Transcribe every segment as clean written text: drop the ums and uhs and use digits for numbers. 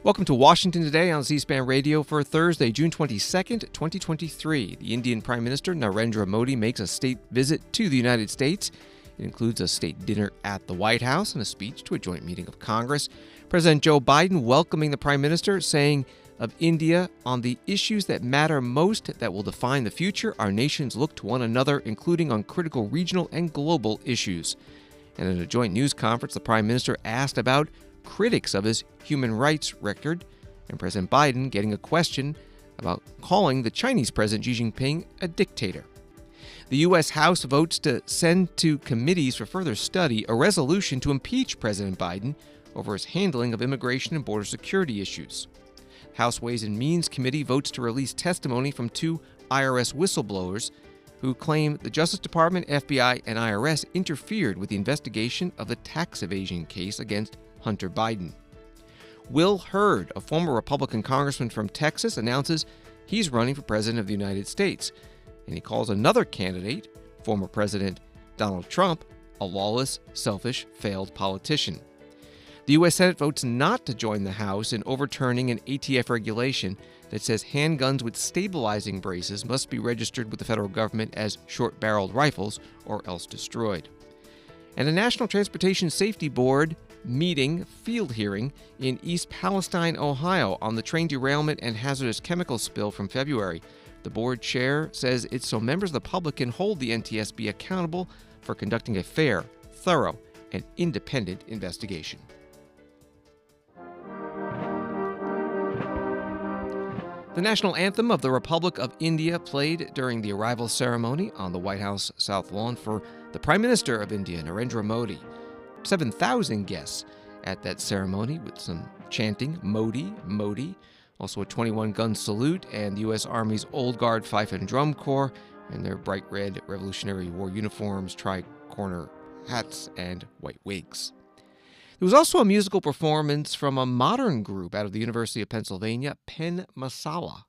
Welcome to Washington Today on C-SPAN Radio for Thursday, June 22nd, 2023. The Indian Prime Minister Narendra Modi makes a state visit to the United States. It includes a state dinner at the White House and a speech to a joint meeting of Congress. President Joe Biden welcoming the Prime Minister, saying of India, on the issues that matter most that will define the future, our nations look to one another, including on critical regional and global issues. And at a joint news conference, the Prime Minister asked about critics of his human rights record, and President Biden getting a question about calling the Chinese President Xi Jinping a dictator. The U.S. House votes to send to committees for further study a resolution to impeach President Biden over his handling of immigration and border security issues. House Ways and Means Committee votes to release testimony from two IRS whistleblowers who claim the Justice Department, FBI, and IRS interfered with the investigation of the tax evasion case against Hunter Biden. Will Hurd, a former Republican congressman from Texas, announces he's running for president of the United States, and he calls another candidate, former President Donald Trump, a lawless, selfish, failed politician. The U.S. Senate votes not to join the House in overturning an ATF regulation that says handguns with stabilizing braces must be registered with the federal government as short-barreled rifles or else destroyed. And a National Transportation Safety Board field hearing in East Palestine, Ohio, on the train derailment and hazardous chemical spill from February. The board chair says it's so members of the public can hold the NTSB accountable for conducting a fair, thorough, and independent investigation. The national anthem of the Republic of India played during the arrival ceremony on the White House South Lawn for the Prime Minister of India, Narendra Modi. 7,000 guests at that ceremony with some chanting, Modi, Modi, also a 21-gun salute, and the U.S. Army's Old Guard Fife and Drum Corps and their bright red Revolutionary War uniforms, tri-corner hats, and white wigs. There was also a musical performance from a modern group out of the University of Pennsylvania, Pen Masala.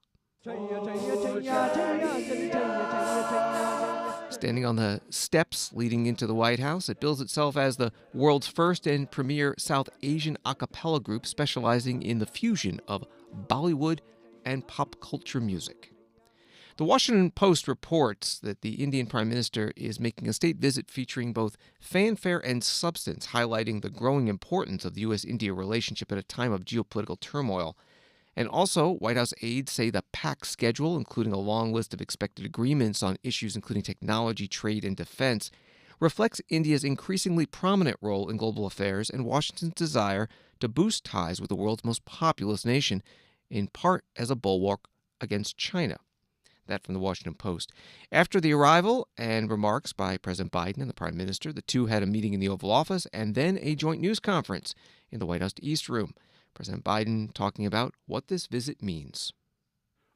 Standing on the steps leading into the White House, it bills itself as the world's first and premier South Asian a cappella group specializing in the fusion of Bollywood and pop culture music. The Washington Post reports that the Indian Prime Minister is making a state visit featuring both fanfare and substance, highlighting the growing importance of the U.S.-India relationship at a time of geopolitical turmoil. And also, White House aides say the packed schedule, including a long list of expected agreements on issues including technology, trade, and defense, reflects India's increasingly prominent role in global affairs and Washington's desire to boost ties with the world's most populous nation, in part as a bulwark against China. That from the Washington Post. After the arrival and remarks by President Biden and the Prime Minister, the two had a meeting in the Oval Office and then a joint news conference in the White House East Room. President Biden talking about what this visit means.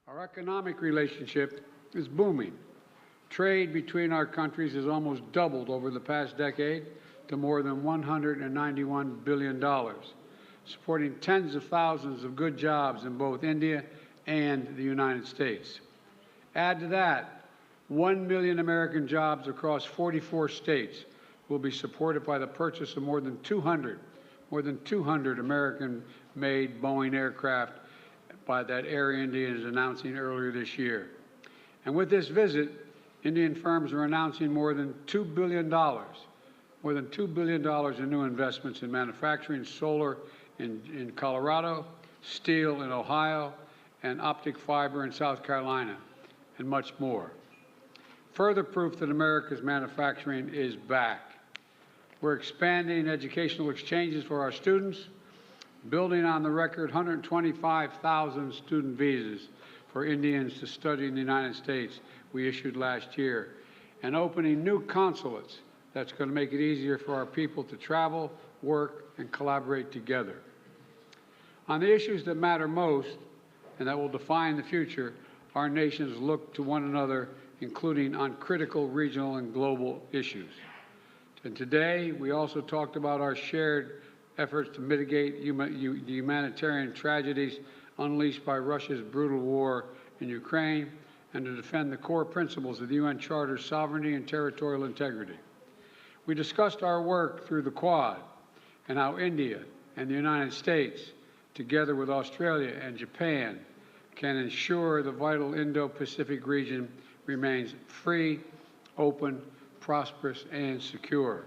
Our economic relationship is booming. Trade between our countries has almost doubled over the past decade to more than $191 billion, supporting tens of thousands of good jobs in both India and the United States. Add to that, 1 million American jobs across 44 states will be supported by the purchase of more than 200 American-made Boeing aircraft by that Air India is announcing earlier this year. And with this visit, Indian firms are announcing more than $2 billion in new investments in manufacturing, solar in Colorado, steel in Ohio, and optic fiber in South Carolina, and much more. Further proof that America's manufacturing is back. We're expanding educational exchanges for our students, building on the record 125,000 student visas for Indians to study in the United States we issued last year, and opening new consulates that's going to make it easier for our people to travel, work, and collaborate together. On the issues that matter most and that will define the future, our nations look to one another, including on critical regional and global issues. And today, we also talked about our shared efforts to mitigate the humanitarian tragedies unleashed by Russia's brutal war in Ukraine and to defend the core principles of the UN Charter's sovereignty and territorial integrity. We discussed our work through the Quad and how India and the United States together with Australia and Japan, can ensure the vital Indo-Pacific region remains free, open, prosperous, and secure.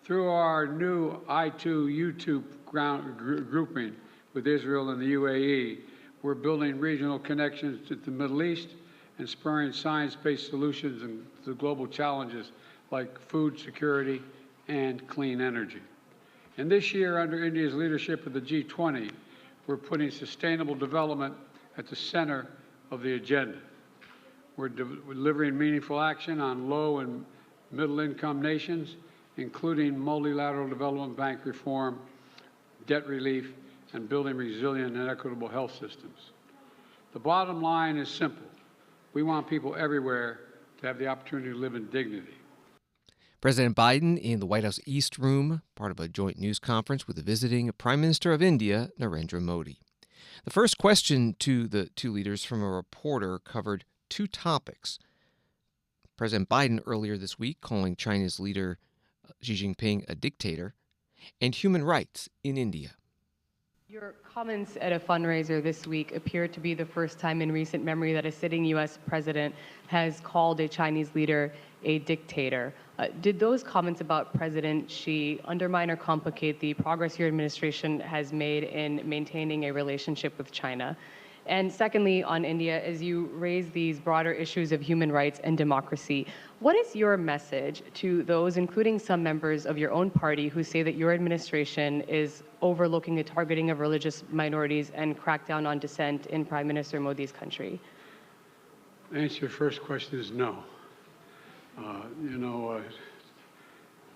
Through our new I2U2 grouping with Israel and the UAE, we're building regional connections to the Middle East and spurring science-based solutions to global challenges like food security and clean energy. And this year, under India's leadership of the G20, we're putting sustainable development at the center of the agenda. We're delivering meaningful action on low and middle-income nations, including multilateral development bank reform, debt relief, and building resilient and equitable health systems. The bottom line is simple. We want people everywhere to have the opportunity to live in dignity. President Biden in the White House East Room, part of a joint news conference with the visiting Prime Minister of India, Narendra Modi. The first question to the two leaders from a reporter covered two topics. President Biden earlier this week calling China's leader Xi Jinping a dictator, and human rights in India. Your comments at a fundraiser this week appear to be the first time in recent memory that a sitting U.S. president has called a Chinese leader a dictator. Did those comments about President Xi undermine or complicate the progress your administration has made in maintaining a relationship with China? And secondly, on India, as you raise these broader issues of human rights and democracy, what is your message to those, including some members of your own party, who say that your administration is overlooking the targeting of religious minorities and crackdown on dissent in Prime Minister Modi's country? The answer to your first question is no.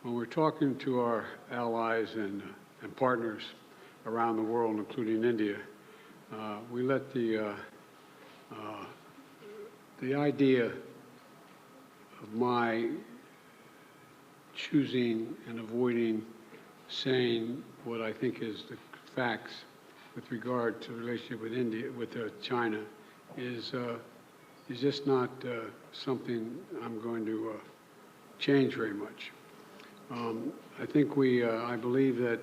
When we're talking to our allies and partners around the world, including India, we let the idea of my choosing and avoiding saying what I think is the facts with regard to the relationship with India, with China, is just not something I'm going to change very much. I think I believe that,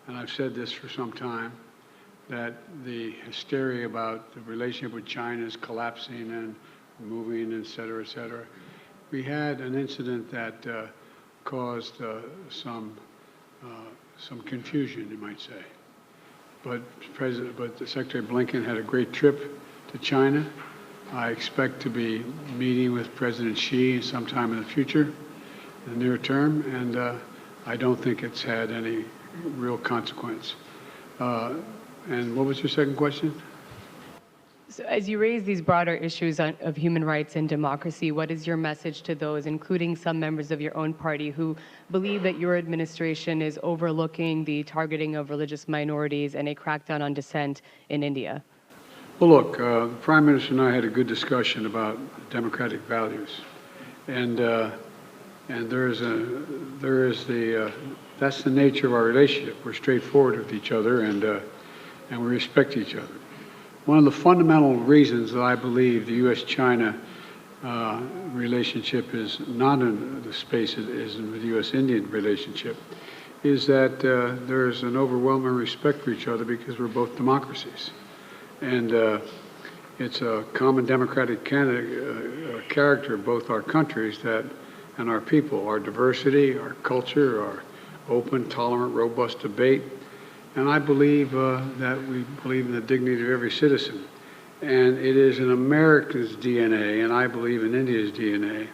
and I've said this for some time, that the hysteria about the relationship with China is collapsing and moving, et cetera, et cetera. We had an incident that caused some confusion, you might say. But Secretary Blinken had a great trip to China. I expect to be meeting with President Xi sometime in the future, in the near term, and I don't think it's had any real consequence. And what was your second question? So as you raise these broader issues of human rights and democracy, what is your message to those, including some members of your own party, who believe that your administration is overlooking the targeting of religious minorities and a crackdown on dissent in India? Well, look, the Prime Minister and I had a good discussion about democratic values, and that's the nature of our relationship. We're straightforward with each other, and we respect each other. One of the fundamental reasons that I believe the U.S.-China relationship is not in the space it is in the U.S.-Indian relationship is that there's an overwhelming respect for each other because we're both democracies. And it's a common democratic character of both our countries and our people, our diversity, our culture, our open, tolerant, robust debate. And I believe that we believe in the dignity of every citizen. And it is in America's DNA, and I believe in India's DNA,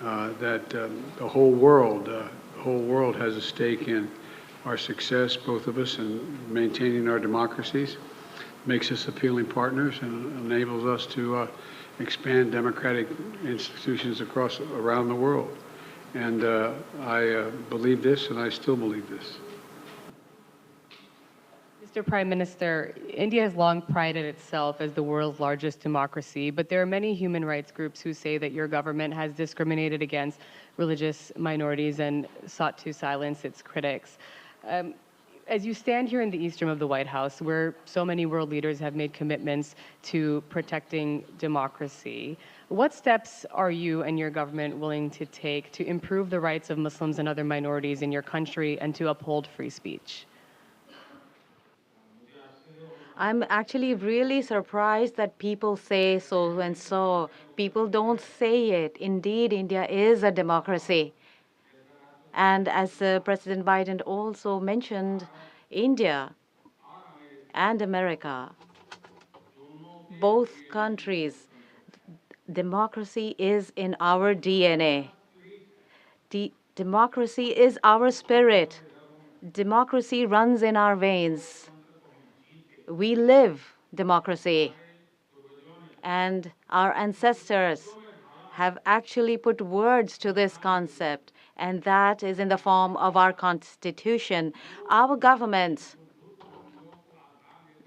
that the whole world has a stake in our success, both of us, in maintaining our democracies, makes us appealing partners, and enables us to expand democratic institutions around the world. And I believe this, and I still believe this. Mr. Prime Minister, India has long prided itself as the world's largest democracy, but there are many human rights groups who say that your government has discriminated against religious minorities and sought to silence its critics. As you stand here in the East Room of the White House, where so many world leaders have made commitments to protecting democracy, what steps are you and your government willing to take to improve the rights of Muslims and other minorities in your country and to uphold free speech? I'm actually really surprised that people say so and so. People don't say it. Indeed, India is a democracy. And as President Biden also mentioned, India and America, both countries, democracy is in our DNA. Democracy is our spirit. Democracy runs in our veins. We live democracy. And our ancestors have actually put words to this concept, and that is in the form of our Constitution. Our government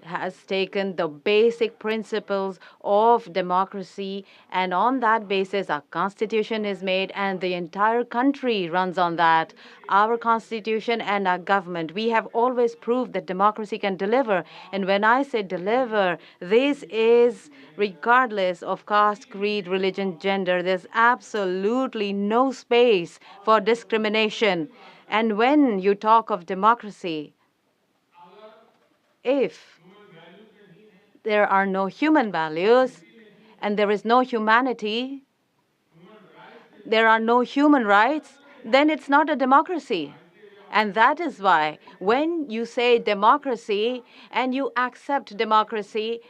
has taken the basic principles of democracy, and on that basis, our Constitution is made, and the entire country runs on that. Our Constitution and our government, we have always proved that democracy can deliver. And when I say deliver, this is regardless of caste, creed, religion, gender. There's absolutely no space for discrimination. And when you talk of democracy, if there are no human values and there is no humanity, there are no human rights, then it's not a democracy. And that is why when you say democracy and you accept democracy,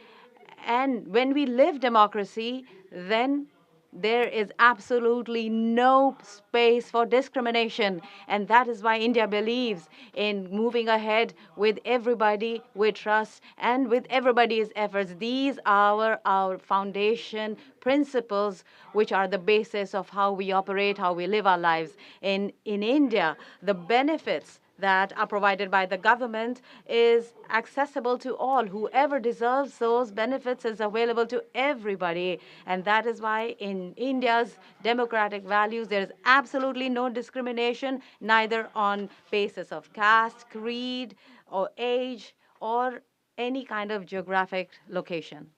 and when we live democracy, then there is absolutely no space for discrimination. And that is why India believes in moving ahead with everybody we trust and with everybody's efforts. These are our foundation principles, which are the basis of how we operate, how we live our lives. In India, the benefits that are provided by the government is accessible to all. Whoever deserves those benefits is available to everybody. And that is why in India's democratic values, there is absolutely no discrimination, neither on basis of caste, creed, or age, or any kind of geographic location.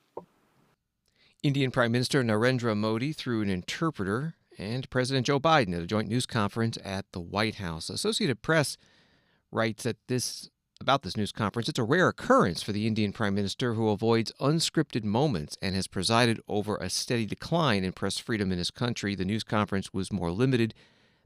Indian Prime Minister Narendra Modi through an interpreter, and President Joe Biden at a joint news conference at the White House. Associated Press writes about this news conference. It's a rare occurrence for the Indian Prime Minister, who avoids unscripted moments and has presided over a steady decline in press freedom in his country. The news conference was more limited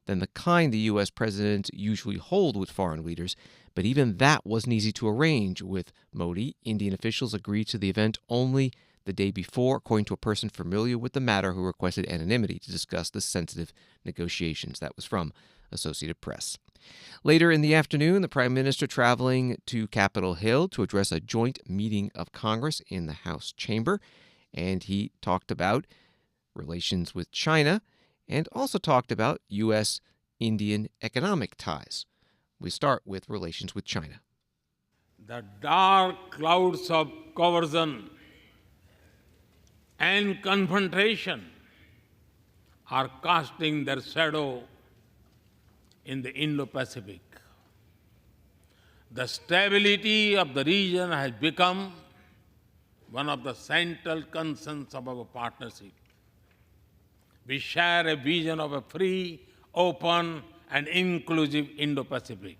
than the kind the U.S. presidents usually hold with foreign leaders, but even that wasn't easy to arrange with Modi. Indian officials agreed to the event only the day before, according to a person familiar with the matter who requested anonymity to discuss the sensitive negotiations. That was from Associated Press. Later in the afternoon, the Prime Minister traveling to Capitol Hill to address a joint meeting of Congress in the House chamber, and he talked about relations with China and also talked about U.S.-Indian economic ties. We start with relations with China. The dark clouds of coercion and confrontation are casting their shadow in the Indo-Pacific. The stability of the region has become one of the central concerns of our partnership. We share a vision of a free, open, and inclusive Indo-Pacific.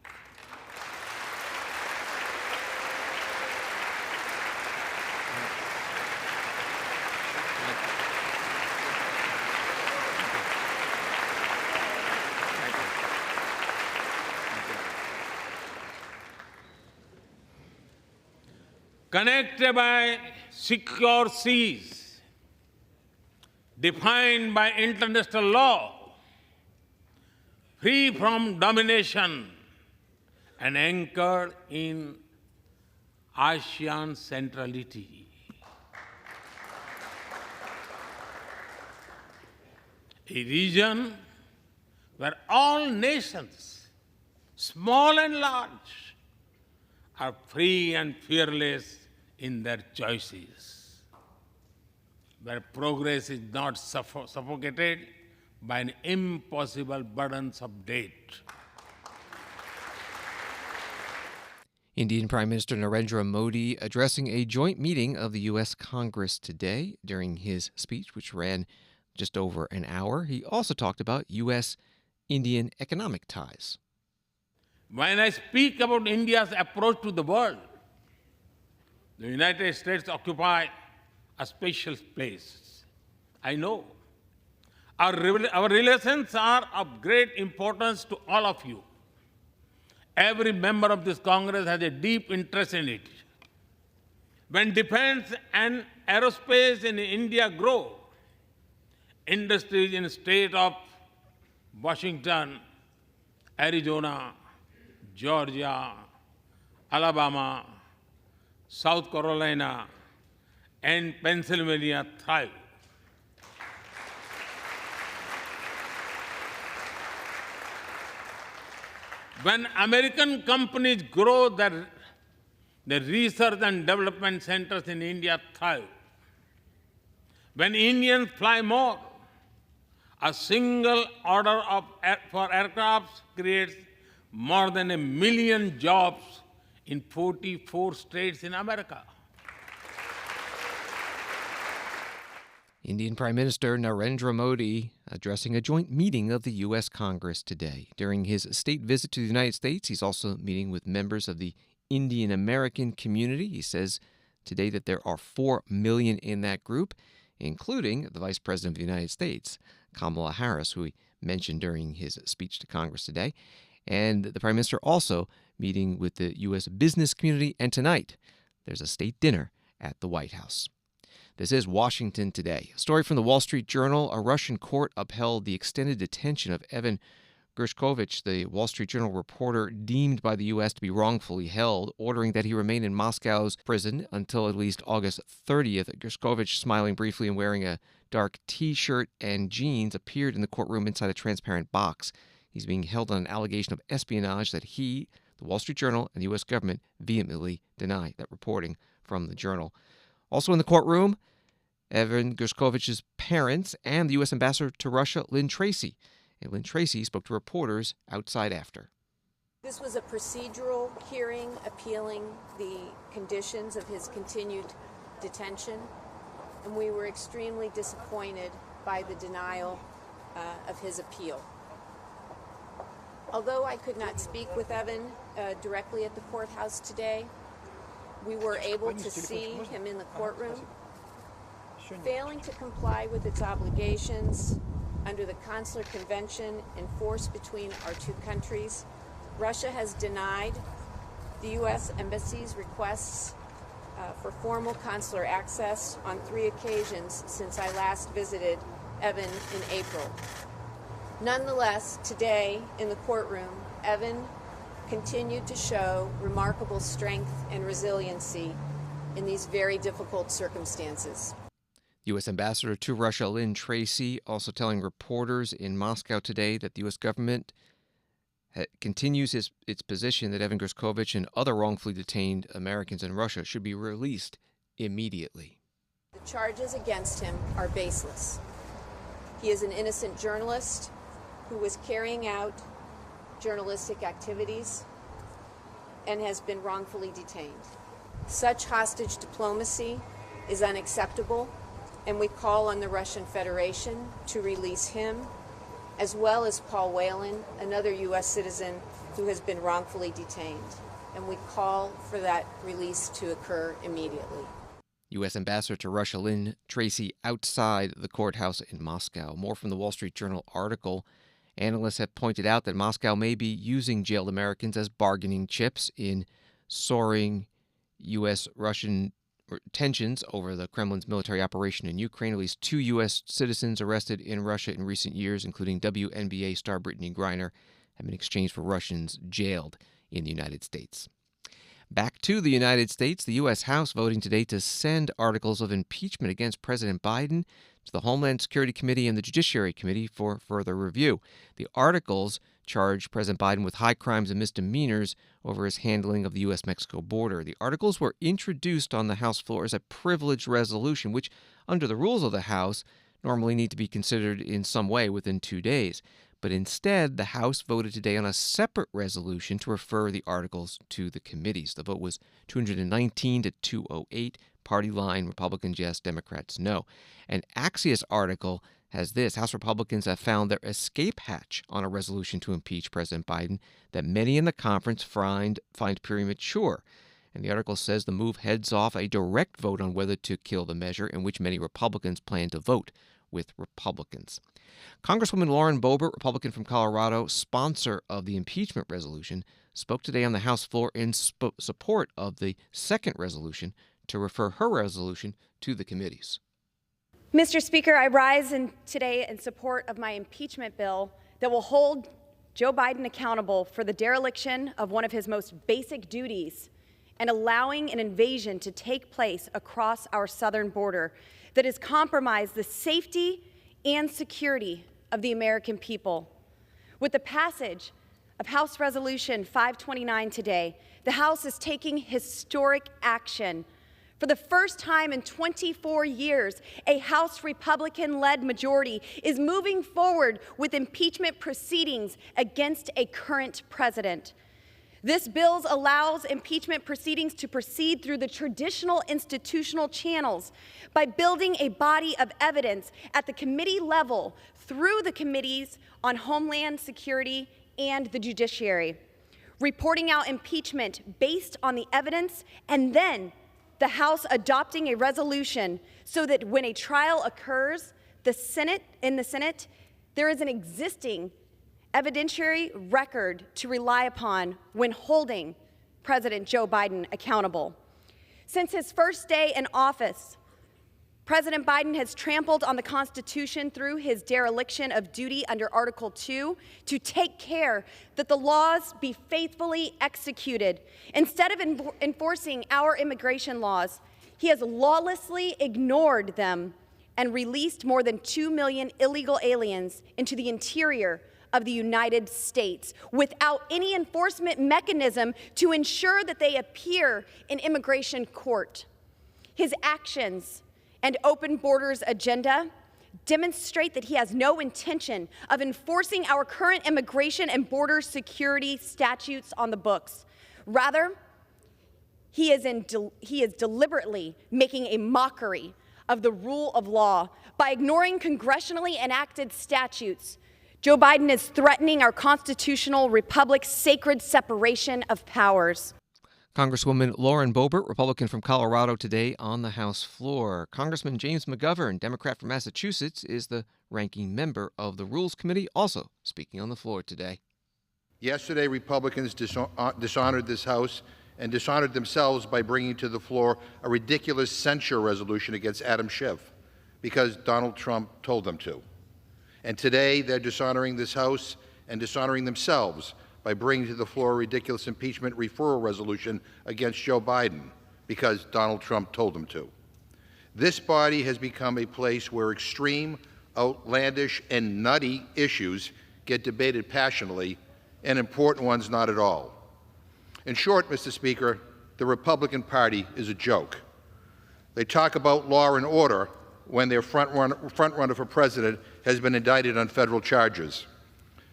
Connected by secure seas, defined by international law, free from domination, and anchored in ASEAN centrality. A region where all nations, small and large, are free and fearless in their choices, where progress is not suffocated by an impossible burdens of debt. Indian Prime Minister Narendra Modi addressing a joint meeting of the U.S. Congress today. During his speech, which ran just over an hour, he also talked about U.S.-Indian economic ties. When I speak about India's approach to the world, The United States occupy a special place. I know. Our relations are of great importance to all of you. Every member of this Congress has a deep interest in it. When defense and aerospace in India grow, industries in the state of Washington, Arizona, Georgia, Alabama, South Carolina, and Pennsylvania thrive. When American companies grow, their research and development centers in India thrive. When Indians fly more, a single order for aircraft creates more than 1 million jobs in 44 states in America. Indian Prime Minister Narendra Modi addressing a joint meeting of the U.S. Congress today. During his state visit to the United States, he's also meeting with members of the Indian American community. He says today that there are 4 million in that group, including the Vice President of the United States, Kamala Harris, who he mentioned during his speech to Congress today. And the Prime Minister also meeting with the U.S. business community. And tonight, there's a state dinner at the White House. This is Washington Today. A story from the Wall Street Journal. A Russian court upheld the extended detention of Evan Gershkovich, the Wall Street Journal reporter deemed by the U.S. to be wrongfully held, ordering that he remain in Moscow's prison until at least August 30th. Gershkovich, smiling briefly and wearing a dark T-shirt and jeans, appeared in the courtroom inside a transparent box. He's being held on an allegation of espionage that he, the Wall Street Journal, and the U.S. government vehemently deny. That reporting from the Journal. Also in the courtroom, Evan Gershkovich's parents and the U.S. ambassador to Russia, Lynn Tracy. And Lynn Tracy spoke to reporters outside after. This was a procedural hearing appealing the conditions of his continued detention, and we were extremely disappointed by the denial of his appeal. Although I could not speak with Evan directly at the courthouse today, we were able to see him in the courtroom. Failing to comply with its obligations under the Consular Convention in force between our two countries, Russia has denied the U.S. Embassy's requests for formal consular access on 3 occasions since I last visited Evan in April. Nonetheless, today in the courtroom, Evan continued to show remarkable strength and resiliency in these very difficult circumstances. U.S. Ambassador to Russia Lynn Tracy also telling reporters in Moscow today that the U.S. government continues its position that Evan Gershkovich and other wrongfully detained Americans in Russia should be released immediately. The charges against him are baseless. He is an innocent journalist who was carrying out journalistic activities and has been wrongfully detained. Such hostage diplomacy is unacceptable, and we call on the Russian Federation to release him, as well as Paul Whelan, another U.S. citizen who has been wrongfully detained. And we call for that release to occur immediately. U.S. Ambassador to Russia Lynn Tracy outside the courthouse in Moscow. More from the Wall Street Journal article. Analysts have pointed out that Moscow may be using jailed Americans as bargaining chips in soaring U.S.-Russian tensions over the Kremlin's military operation in Ukraine. At least 2 U.S. citizens arrested in Russia in recent years, including WNBA star Brittany Griner, have been exchanged for Russians jailed in the United States. Back to the United States, the U.S. House voting today to send articles of impeachment against President Biden to the Homeland Security Committee and the Judiciary Committee for further review. The articles charge President Biden with high crimes and misdemeanors over his handling of the U.S.-Mexico border. The articles were introduced on the House floor as a privileged resolution, which, under the rules of the House, normally need to be considered in some way within 2 days. But instead, the House voted today on a separate resolution to refer the articles to the committees. The vote was 219 to 208. Party line, Republicans yes, Democrats no. An Axios article has this: House Republicans have found their escape hatch on a resolution to impeach President Biden that many in the conference find premature. And the article says the move heads off a direct vote on whether to kill the measure, in which many Republicans plan to vote with Republicans. Congresswoman Lauren Boebert, Republican from Colorado, sponsor of the impeachment resolution, spoke today on the House floor in support of the second resolution to refer her resolution to the committees. Mr. Speaker, I rise today in support of my impeachment bill that will hold Joe Biden accountable for the dereliction of one of his most basic duties and allowing an invasion to take place across our southern border that has compromised the safety and security of the American people. With the passage of House Resolution 529 today, the House is taking historic action. For the first time in 24 years, a House Republican-led majority is moving forward with impeachment proceedings against a current president. This bill allows impeachment proceedings to proceed through the traditional institutional channels by building a body of evidence at the committee level through the committees on Homeland Security and the Judiciary, reporting out impeachment based on the evidence, and then the House adopting a resolution so that when a trial occurs, in the Senate, there is an existing evidentiary record to rely upon when holding President Joe Biden accountable. Since his first day in office, President Biden has trampled on the Constitution through his dereliction of duty under Article 2 to take care that the laws be faithfully executed. Instead of enforcing our immigration laws, he has lawlessly ignored them and released more than 2 million illegal aliens into the interior of the United States without any enforcement mechanism to ensure that they appear in immigration court. His actions and open borders agenda demonstrate that he has no intention of enforcing our current immigration and border security statutes on the books. Rather, he is deliberately making a mockery of the rule of law by ignoring congressionally enacted statutes. Joe Biden is threatening our constitutional republic's sacred separation of powers. Congresswoman Lauren Boebert, Republican from Colorado, today on the House floor. Congressman James McGovern, Democrat from Massachusetts, is the ranking member of the Rules Committee, also speaking on the floor today. Yesterday, Republicans dishonored this House and dishonored themselves by bringing to the floor a ridiculous censure resolution against Adam Schiff because Donald Trump told them to. And today, they're dishonoring this House and dishonoring themselves by bringing to the floor a ridiculous impeachment referral resolution against Joe Biden because Donald Trump told them to. This body has become a place where extreme, outlandish, and nutty issues get debated passionately, and important ones not at all. In short, Mr. Speaker, the Republican Party is a joke. They talk about law and order when their front runner for president has been indicted on federal charges.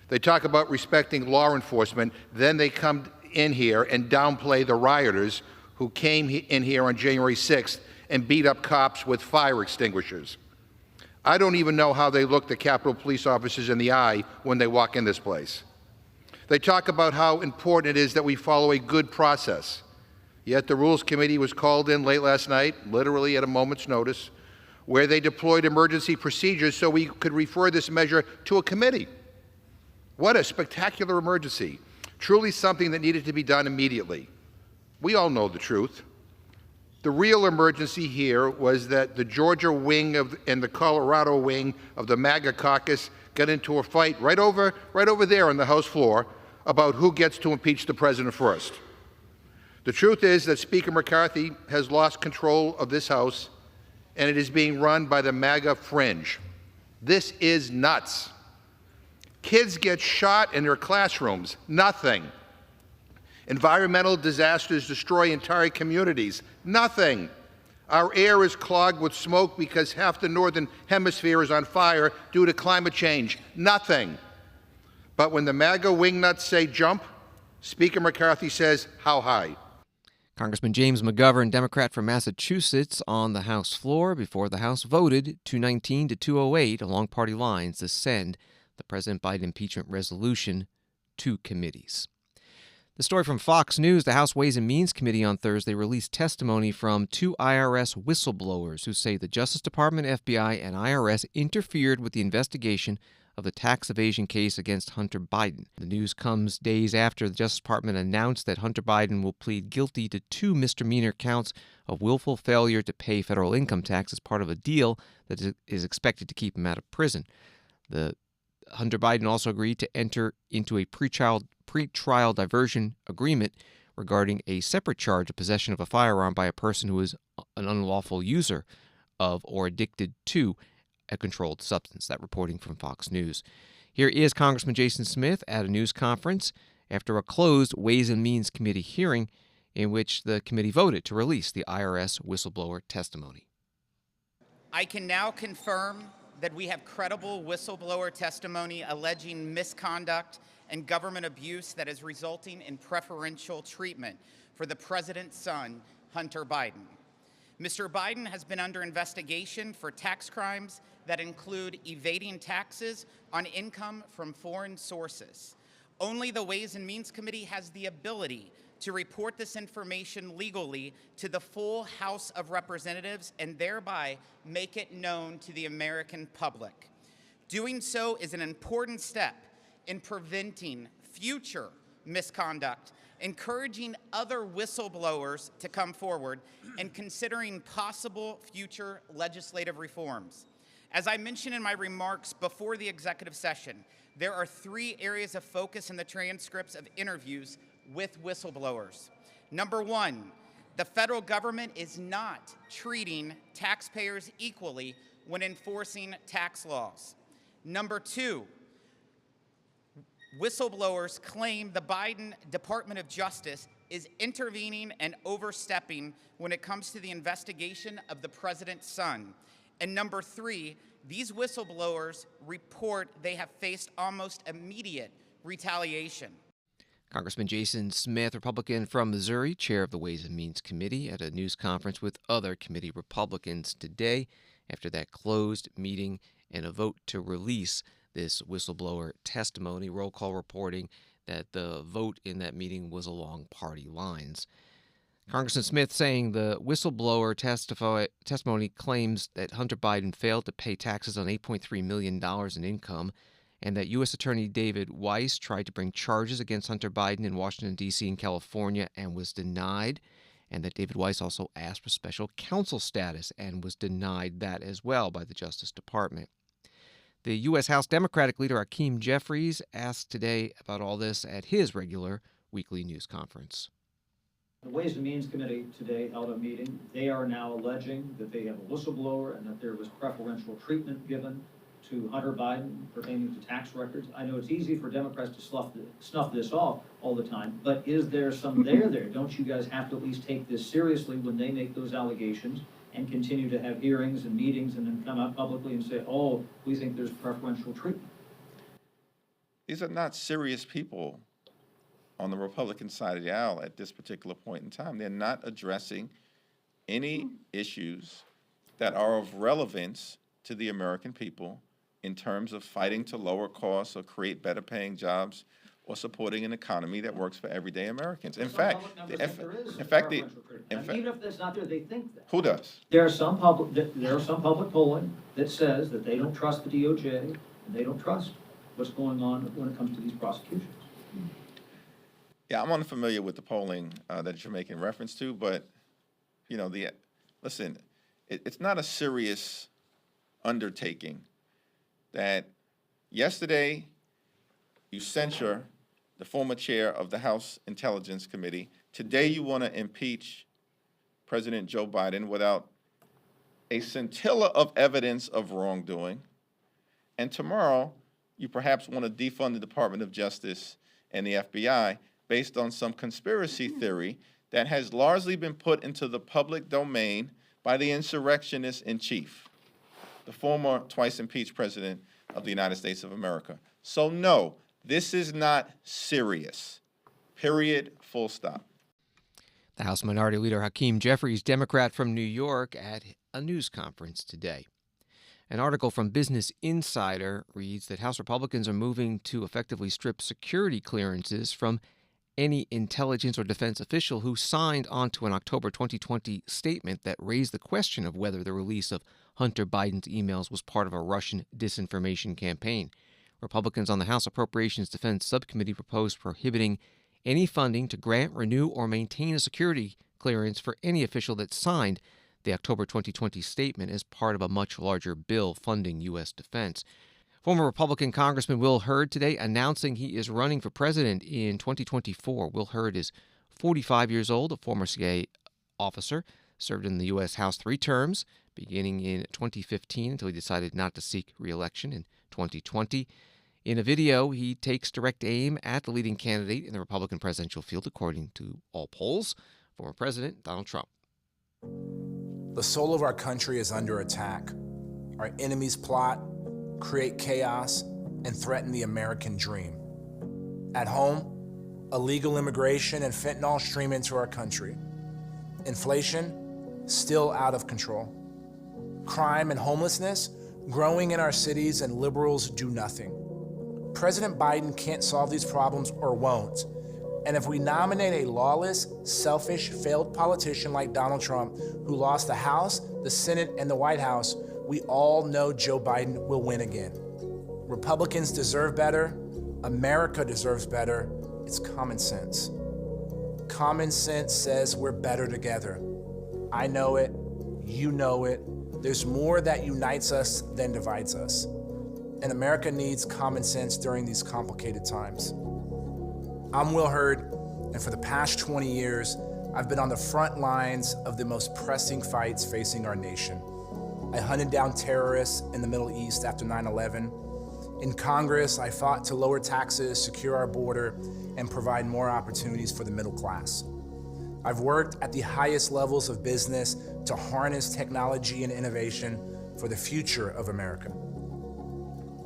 They talk about respecting law enforcement, then they come in here and downplay the rioters who came in here on January 6th and beat up cops with fire extinguishers. I don't even know how they look the Capitol Police officers in the eye when they walk in this place. They talk about how important it is that we follow a good process. Yet the Rules Committee was called in late last night, literally at a moment's notice, where they deployed emergency procedures so we could refer this measure to a committee. What a spectacular emergency. Truly something that needed to be done immediately. We all know the truth. The real emergency here was that the Georgia wing and the Colorado wing of the MAGA caucus got into a fight right over there on the House floor about who gets to impeach the president first. The truth is that Speaker McCarthy has lost control of this House, and it is being run by the MAGA fringe. This is nuts. Kids get shot in their classrooms. Nothing. Environmental disasters destroy entire communities. Nothing. Our air is clogged with smoke because half the northern hemisphere is on fire due to climate change. Nothing. But when the MAGA wingnuts say jump, Speaker McCarthy says, how high? Congressman James McGovern, Democrat from Massachusetts, on the House floor before the House voted 219 to 208 along party lines to send the President Biden impeachment resolution to committees. The story from Fox News: the House Ways and Means Committee on Thursday released testimony from two IRS whistleblowers who say the Justice Department, FBI, and IRS interfered with the investigation of the tax evasion case against Hunter Biden. The news comes days after the Justice Department announced that Hunter Biden will plead guilty to 2 misdemeanor counts of willful failure to pay federal income tax as part of a deal that is expected to keep him out of prison. Hunter Biden also agreed to enter into a pretrial diversion agreement regarding a separate charge of possession of a firearm by a person who is an unlawful user of or addicted to a controlled substance. That reporting from Fox News. Here is Congressman Jason Smith at a news conference after a closed Ways and Means Committee hearing in which the committee voted to release the IRS whistleblower testimony. I can now confirm that we have credible whistleblower testimony alleging misconduct and government abuse that is resulting in preferential treatment for the president's son, Hunter Biden. Mr. Biden has been under investigation for tax crimes that include evading taxes on income from foreign sources. Only the Ways and Means Committee has the ability to report this information legally to the full House of Representatives and thereby make it known to the American public. Doing so is an important step in preventing future misconduct, encouraging other whistleblowers to come forward, and considering possible future legislative reforms. As I mentioned in my remarks before the executive session, there are 3 areas of focus in the transcripts of interviews with whistleblowers. Number 1, the federal government is not treating taxpayers equally when enforcing tax laws. Number 2, whistleblowers claim the Biden Department of Justice is intervening and overstepping when it comes to the investigation of the president's son. And number 3, these whistleblowers report they have faced almost immediate retaliation. Congressman Jason Smith, Republican from Missouri, chair of the Ways and Means Committee, at a news conference with other committee Republicans today after that closed meeting and a vote to release this whistleblower testimony. Roll call reporting that the vote in that meeting was along party lines. Congressman Smith saying the whistleblower testimony claims that Hunter Biden failed to pay taxes on $8.3 million in income, and that U.S. Attorney David Weiss tried to bring charges against Hunter Biden in Washington, D.C. and California and was denied, and that David Weiss also asked for special counsel status and was denied that as well by the Justice Department. The U.S. House Democratic leader Hakeem Jeffries asked today about all this at his regular weekly news conference. The Ways and Means Committee today held a meeting. They are now alleging that they have a whistleblower and that there was preferential treatment given to Hunter Biden pertaining to tax records. I know it's easy for Democrats to snuff this off all the time, but is there some there? Don't you guys have to at least take this seriously when they make those allegations and continue to have hearings and meetings and then come out publicly and say, oh, we think there's preferential treatment? These are not serious people on the Republican side of the aisle at this particular point in time. They're not addressing any issues that are of relevance to the American people in terms of fighting to lower costs or create better paying jobs or supporting an economy that works for everyday Americans. In fact, even if that's not there, they think that. Who does? There are some public polling that says that they don't trust the DOJ and they don't trust what's going on when it comes to these prosecutions. Yeah, I'm unfamiliar with the polling that you're making reference to, but you know, listen, it's not a serious undertaking that yesterday you censure the former chair of the House Intelligence Committee. Today you want to impeach President Joe Biden without a scintilla of evidence of wrongdoing. And tomorrow you perhaps want to defund the Department of Justice and the FBI based on some conspiracy theory that has largely been put into the public domain by the insurrectionist in chief, the former twice impeached president of the United States of America. So no, this is not serious. Period. Full stop. The House Minority Leader Hakeem Jeffries, Democrat from New York, at a news conference today. An article from Business Insider reads that House Republicans are moving to effectively strip security clearances from any intelligence or defense official who signed onto an October 2020 statement that raised the question of whether the release of Hunter Biden's emails was part of a Russian disinformation campaign. Republicans on the House Appropriations Defense Subcommittee proposed prohibiting any funding to grant, renew, or maintain a security clearance for any official that signed the October 2020 statement as part of a much larger bill funding U.S. defense. Former Republican Congressman Will Hurd today announcing he is running for president in 2024. Will Hurd is 45 years old, a former CIA officer, served in the U.S. House 3 terms, beginning in 2015 until he decided not to seek re-election in 2020. In a video, he takes direct aim at the leading candidate in the Republican presidential field, according to all polls, former President Donald Trump. The soul of our country is under attack. Our enemies plot, create chaos, and threaten the American dream. At home, illegal immigration and fentanyl stream into our country. Inflation, still out of control. Crime and homelessness, growing in our cities, and liberals do nothing. President Biden can't solve these problems or won't. And if we nominate a lawless, selfish, failed politician like Donald Trump, who lost the House, the Senate, and the White House, we all know Joe Biden will win again. Republicans deserve better. America deserves better. It's common sense. Common sense says we're better together. I know it. You know it. There's more that unites us than divides us. And America needs common sense during these complicated times. I'm Will Hurd, and for the past 20 years, I've been on the front lines of the most pressing fights facing our nation. I hunted down terrorists in the Middle East after 9/11. In Congress, I fought to lower taxes, secure our border, and provide more opportunities for the middle class. I've worked at the highest levels of business to harness technology and innovation for the future of America.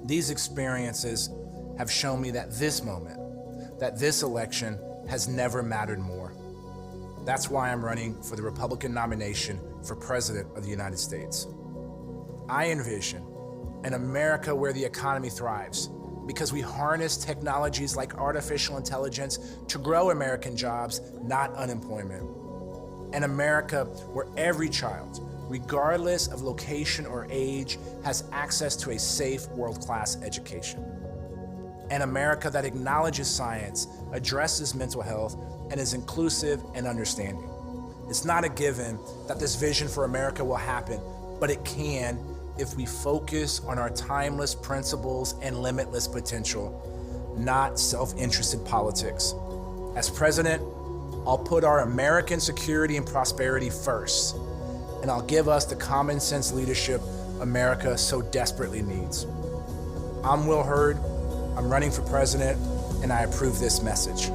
These experiences have shown me that this moment, that this election has never mattered more. That's why I'm running for the Republican nomination for President of the United States. I envision an America where the economy thrives because we harness technologies like artificial intelligence to grow American jobs, not unemployment. An America where every child, regardless of location or age, has access to a safe, world-class education. An America that acknowledges science, addresses mental health, and is inclusive and understanding. It's not a given that this vision for America will happen, but it can if we focus on our timeless principles and limitless potential, not self-interested politics. As president, I'll put our American security and prosperity first, and I'll give us the common sense leadership America so desperately needs. I'm Will Hurd, I'm running for president, and I approve this message.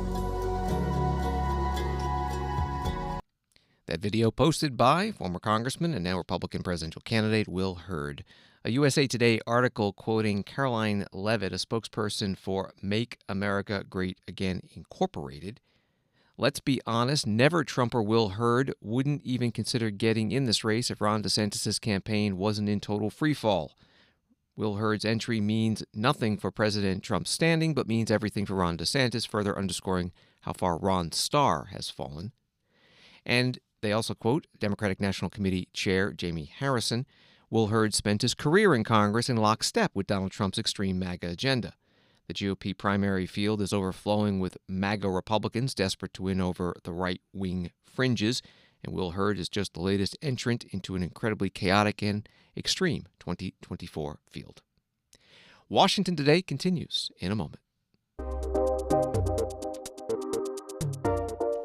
That video posted by former Congressman and now Republican presidential candidate Will Hurd. A USA Today article quoting Caroline Levitt, a spokesperson for Make America Great Again Incorporated. Let's be honest, never Trumper Will Hurd wouldn't even consider getting in this race if Ron DeSantis' campaign wasn't in total freefall. Will Hurd's entry means nothing for President Trump's standing, but means everything for Ron DeSantis, further underscoring how far Ron's star has fallen. And they also quote Democratic National Committee Chair Jamie Harrison. Will Hurd spent his career in Congress in lockstep with Donald Trump's extreme MAGA agenda. The GOP primary field is overflowing with MAGA Republicans desperate to win over the right-wing fringes, and Will Hurd is just the latest entrant into an incredibly chaotic and extreme 2024 field. Washington Today continues in a moment.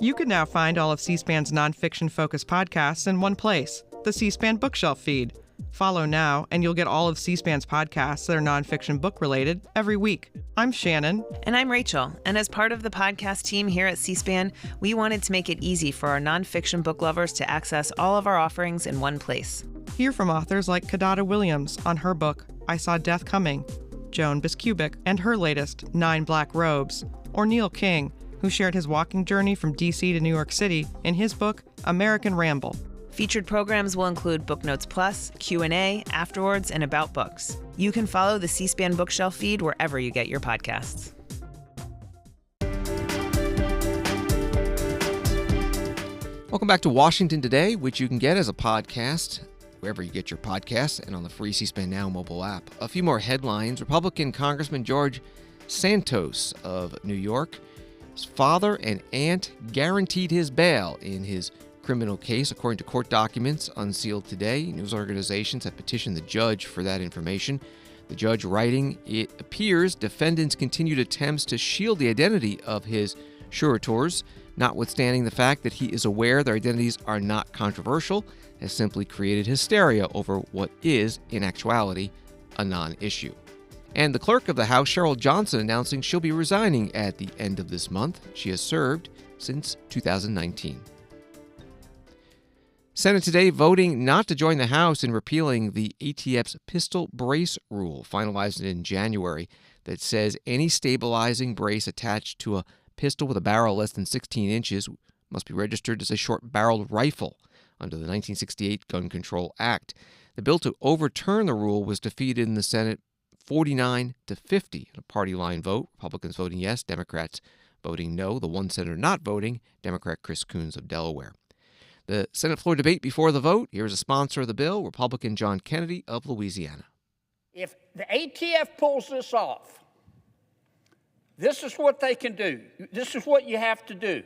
You can now find all of C-SPAN's nonfiction-focused podcasts in one place, the C-SPAN Bookshelf feed. Follow now, and you'll get all of C-SPAN's podcasts that are nonfiction book-related every week. I'm Shannon. And I'm Rachel. And as part of the podcast team here at C-SPAN, we wanted to make it easy for our nonfiction book lovers to access all of our offerings in one place. Hear from authors like Kadada Williams on her book, I Saw Death Coming, Joan Biskupic and her latest, 9 Black Robes, or Neil King, who shared his walking journey from D.C. to New York City in his book, American Ramble. Featured programs will include Book Notes Plus, Q&A, Afterwards, and About Books. You can follow the C-SPAN Bookshelf feed wherever you get your podcasts. Welcome back to Washington Today, which you can get as a podcast wherever you get your podcasts and on the free C-SPAN Now mobile app. A few more headlines. Republican Congressman George Santos of New York, his father and aunt guaranteed his bail in his criminal case, according to court documents unsealed today. News organizations have petitioned the judge for that information. The judge writing, "It appears defendants' continued attempts to shield the identity of his suretors, notwithstanding the fact that he is aware their identities are not controversial, has simply created hysteria over what is, in actuality, a non-issue." And the clerk of the House, Cheryl Johnson, announcing she'll be resigning at the end of this month. She has served since 2019. Senate today voting not to join the House in repealing the ATF's pistol brace rule, finalized in January, that says any stabilizing brace attached to a pistol with a barrel less than 16 inches must be registered as a short-barreled rifle under the 1968 Gun Control Act. The bill to overturn the rule was defeated in the Senate 49 to 50 in a party line vote. Republicans voting yes, Democrats voting no. The one senator not voting, Democrat Chris Coons of Delaware. The Senate floor debate before the vote. Here's a sponsor of the bill, Republican John Kennedy of Louisiana. If the ATF pulls this off, this is what they can do. This is what you have to do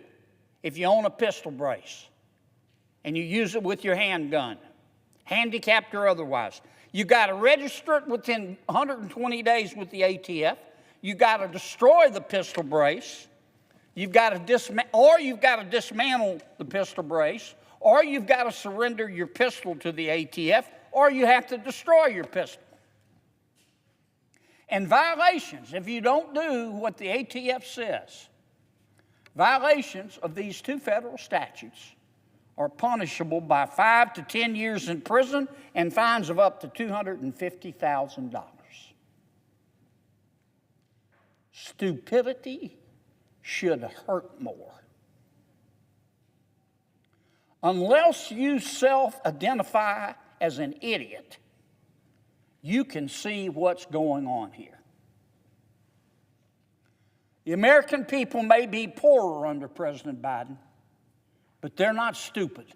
if you own a pistol brace and you use it with your handgun, handicapped or otherwise. You got to register it within 120 days with the ATF. You got to destroy the pistol brace. You've got to dismantle the pistol brace, or you've got to surrender your pistol to the ATF, or you have to destroy your pistol. And violations, if you don't do what the ATF says, violations of these two federal statutes are punishable by 5 to 10 years in prison and fines of up to $250,000. Stupidity should hurt more. Unless you self-identify as an idiot, you can see what's going on here. The American people may be poorer under President Biden, but they're not stupid.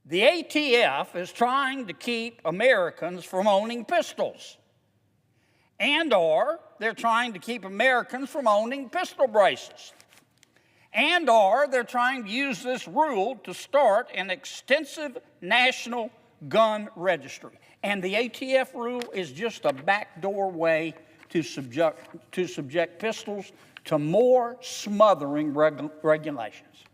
The ATF is trying to keep Americans from owning pistols, and/or they're trying to keep Americans from owning pistol braces, and/or they're trying to use this rule to start an extensive national gun registry. And the ATF rule is just a backdoor way to subject pistols to more smothering regulations.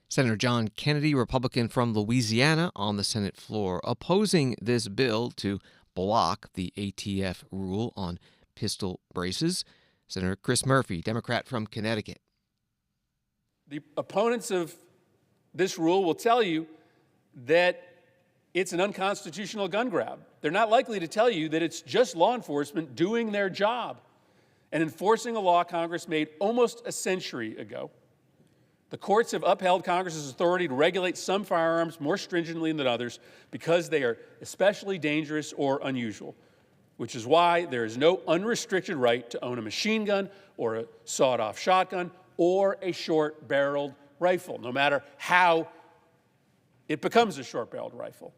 Senator John Kennedy, Republican from Louisiana, on the Senate floor, opposing this bill to block the ATF rule on pistol braces. Senator Chris Murphy, Democrat from Connecticut. The opponents of this rule will tell you that it's an unconstitutional gun grab. They're not likely to tell you that it's just law enforcement doing their job and enforcing a law Congress made almost a century ago. The courts have upheld Congress's authority to regulate some firearms more stringently than others because they are especially dangerous or unusual, which is why there is no unrestricted right to own a machine gun or a sawed-off shotgun or a short-barreled rifle, no matter how it becomes a short-barreled rifle.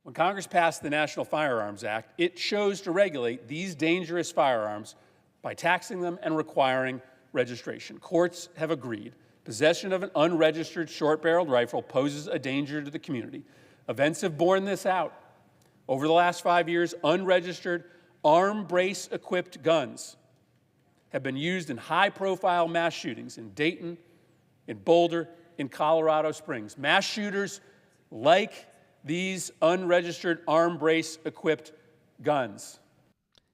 When Congress passed the National Firearms Act, it chose to regulate these dangerous firearms by taxing them and requiring registration. Courts have agreed possession of an unregistered short-barreled rifle poses a danger to the community. Events have borne this out. Over the last 5 years, unregistered, arm brace-equipped guns have been used in high-profile mass shootings in Dayton, in Boulder, in Colorado Springs. Mass shooters like these unregistered arm brace-equipped guns.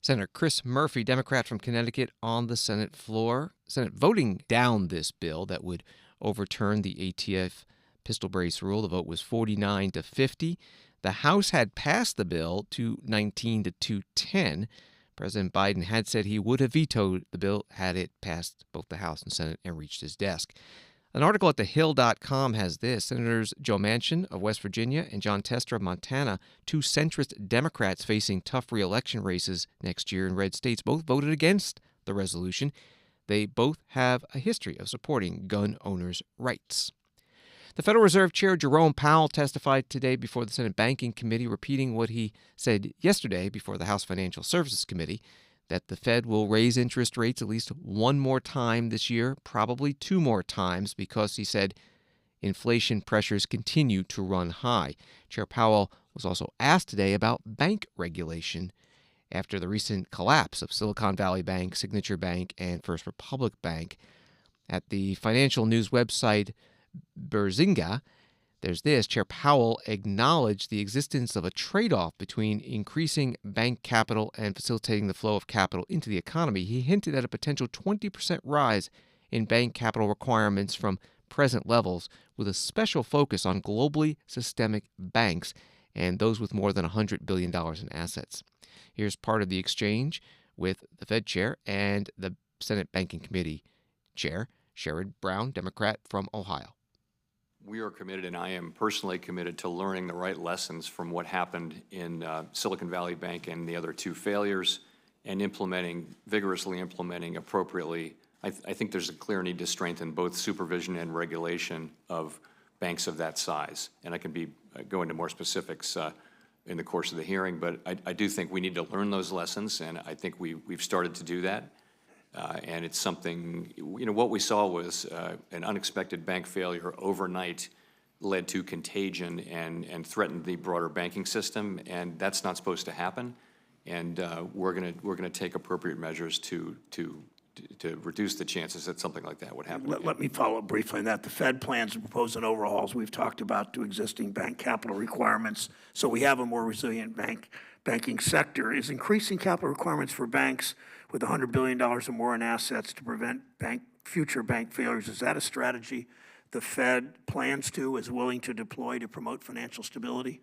Senator Chris Murphy, Democrat from Connecticut, on the Senate floor. Senate voting down this bill that would overturn the ATF pistol brace rule. The vote was 49 to 50. The House had passed the bill 219 to 210. President Biden had said he would have vetoed the bill had it passed both the House and Senate and reached his desk. An article at thehill.com has this. Senators Joe Manchin of West Virginia and John Tester of Montana, two centrist Democrats facing tough re-election races next year in red states, both voted against the resolution. They both have a history of supporting gun owners' rights. The Federal Reserve Chair Jerome Powell testified today before the Senate Banking Committee, repeating what he said yesterday before the House Financial Services Committee, that the Fed will raise interest rates at least one more time this year, probably two more times, because, he said, inflation pressures continue to run high. Chair Powell was also asked today about bank regulation after the recent collapse of Silicon Valley Bank, Signature Bank, and First Republic Bank. At the financial news website Berzinga, there's this. Chair Powell acknowledged the existence of a trade-off between increasing bank capital and facilitating the flow of capital into the economy. He hinted at a potential 20% rise in bank capital requirements from present levels, with a special focus on globally systemic banks and those with more than $100 billion in assets. Here's part of the exchange with the Fed chair and the Senate Banking Committee chair, Sherrod Brown, Democrat from Ohio. We are committed, and I am personally committed, to learning the right lessons from what happened in Silicon Valley Bank and the other two failures, and vigorously implementing appropriately. I think there's a clear need to strengthen both supervision and regulation of banks of that size. And I can go into more specifics in the course of the hearing, but I do think we need to learn those lessons, and I think we've started to do that. And it's something, what we saw was an unexpected bank failure overnight led to contagion and threatened the broader banking system, and that's not supposed to happen. And we're gonna take appropriate measures to reduce the chances that something like that would happen. Let me follow up briefly on that. The Fed plans to propose an overhauls we've talked about to existing bank capital requirements, so we have a more resilient banking sector. Is increasing capital requirements for banks with $100 billion or more in assets to prevent future bank failures, is that a strategy the Fed plans to, is willing to deploy to promote financial stability?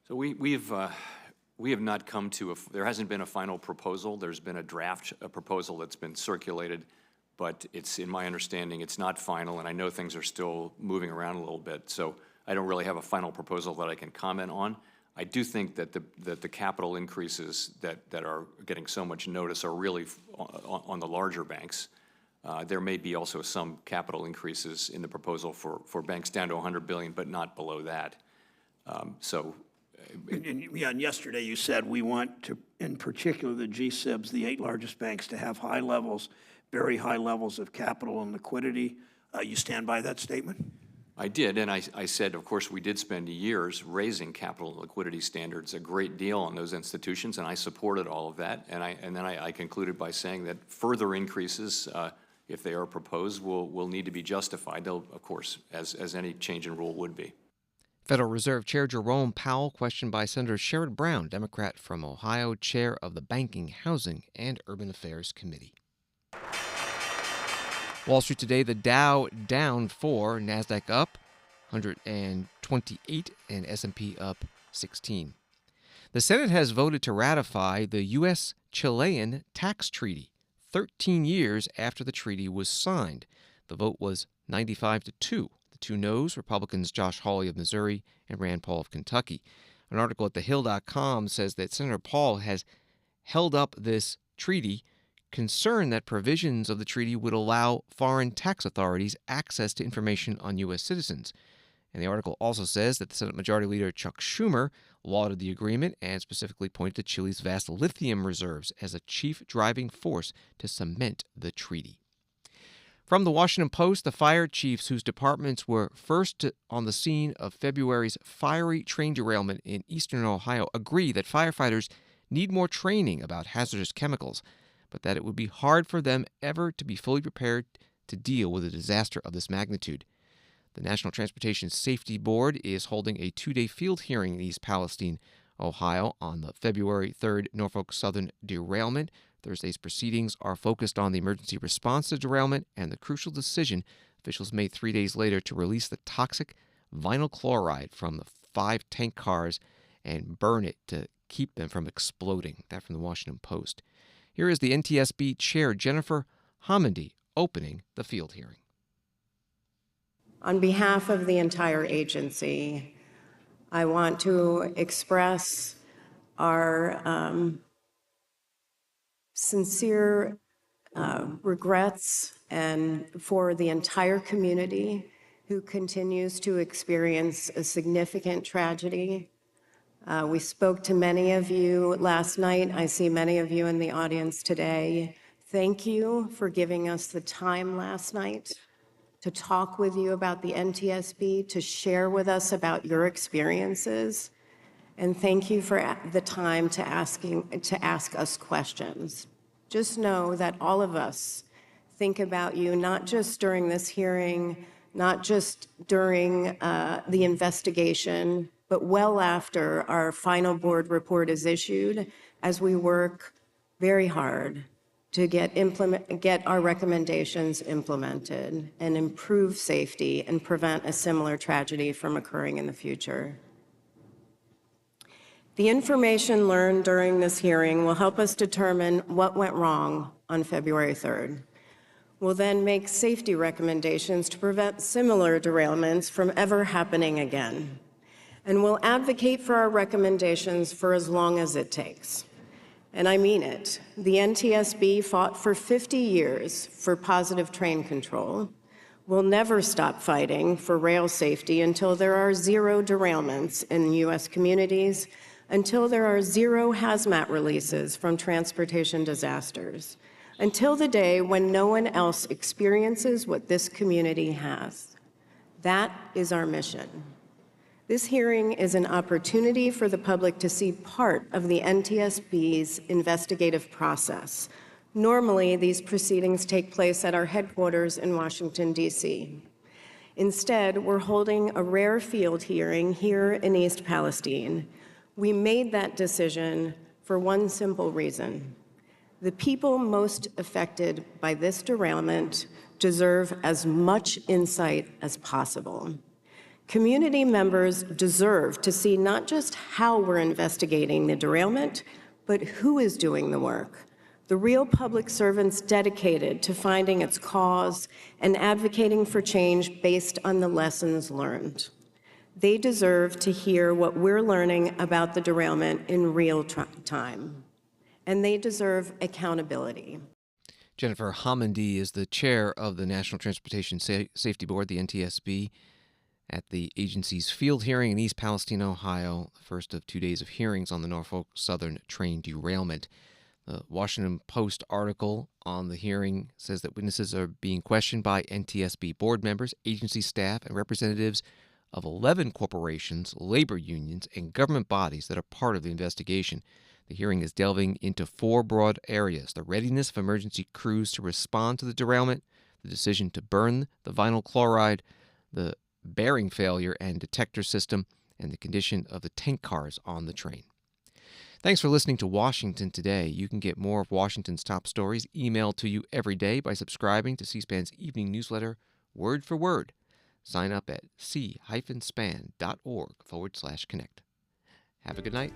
So we have not come to there hasn't been a final proposal. There's been a proposal that's been circulated, but it's, in my understanding, it's not final, and I know things are still moving around a little bit, so I don't really have a final proposal that I can comment on. I do think that the capital increases that are getting so much notice are really on the larger banks. There may be also some capital increases in the proposal for banks down to $100 billion, but not below that. And yesterday you said we want to, in particular the G-SIBs, the 8 largest banks, to have very high levels of capital and liquidity. You stand by that statement? I did, and I said, of course, we did spend years raising capital and liquidity standards a great deal on those institutions, and I supported all of that. And then I concluded by saying that further increases, if they are proposed, will need to be justified. They'll, of course, as any change in rule would be. Federal Reserve Chair Jerome Powell, questioned by Senator Sherrod Brown, Democrat from Ohio, chair of the Banking, Housing, and Urban Affairs Committee. Wall Street today, the Dow down 4, NASDAQ up 128, and S&P up 16. The Senate has voted to ratify the US-Chilean Tax Treaty 13 years after the treaty was signed. The vote was 95-2. The two noes, Republicans Josh Hawley of Missouri and Rand Paul of Kentucky. An article at thehill.com says that Senator Paul has held up this treaty, concerned that provisions of the treaty would allow foreign tax authorities access to information on U.S. citizens. And the article also says that the Senate Majority Leader Chuck Schumer lauded the agreement and specifically pointed to Chile's vast lithium reserves as a chief driving force to cement the treaty. From the Washington Post, the fire chiefs whose departments were first on the scene of February's fiery train derailment in eastern Ohio agree that firefighters need more training about hazardous chemicals, but that it would be hard for them ever to be fully prepared to deal with a disaster of this magnitude. The National Transportation Safety Board is holding a 2-day field hearing in East Palestine, Ohio, on the February 3rd Norfolk Southern derailment. Thursday's proceedings are focused on the emergency response to derailment and the crucial decision officials made 3 days later to release the toxic vinyl chloride from the 5 tank cars and burn it to keep them from exploding. That from the Washington Post. Here is the NTSB Chair Jennifer Homendy opening the field hearing. On behalf of the entire agency, I want to express our sincere regrets and for the entire community who continues to experience a significant tragedy. We spoke to many of you last night. I see many of you in the audience today. Thank you for giving us the time last night to talk with you about the NTSB, to share with us about your experiences. And thank you for the time to ask us questions. Just know that all of us think about you, not just during this hearing, not just during the investigation, but well after our final board report is issued, as we work very hard to get our recommendations implemented and improve safety and prevent a similar tragedy from occurring in the future. The information learned during this hearing will help us determine what went wrong on February 3rd. We'll then make safety recommendations to prevent similar derailments from ever happening again. And we'll advocate for our recommendations for as long as it takes. And I mean it. The NTSB fought for 50 years for positive train control. We'll never stop fighting for rail safety until there are zero derailments in U.S. communities, until there are zero hazmat releases from transportation disasters, until the day when no one else experiences what this community has. That is our mission. This hearing is an opportunity for the public to see part of the NTSB's investigative process. Normally, these proceedings take place at our headquarters in Washington, D.C. Instead, we're holding a rare field hearing here in East Palestine. We made that decision for one simple reason. The people most affected by this derailment deserve as much insight as possible. Community members deserve to see not just how we're investigating the derailment, but who is doing the work. The real public servants dedicated to finding its cause and advocating for change based on the lessons learned. They deserve to hear what we're learning about the derailment in real time. And they deserve accountability. Jennifer Homendy is the chair of the National Transportation Safety Board, the NTSB, at the agency's field hearing in East Palestine, Ohio, the first of 2 days of hearings on the Norfolk Southern train derailment. The Washington Post article on the hearing says that witnesses are being questioned by NTSB board members, agency staff, and representatives of 11 corporations, labor unions, and government bodies that are part of the investigation. The hearing is delving into four broad areas: the readiness of emergency crews to respond to the derailment, the decision to burn the vinyl chloride, the bearing failure and detector system, and the condition of the tank cars on the train. Thanks for listening to Washington Today. You can get more of Washington's top stories emailed to you every day by subscribing to C-SPAN's evening newsletter, Word for Word. Sign up at c-span.org/connect. Have a good night.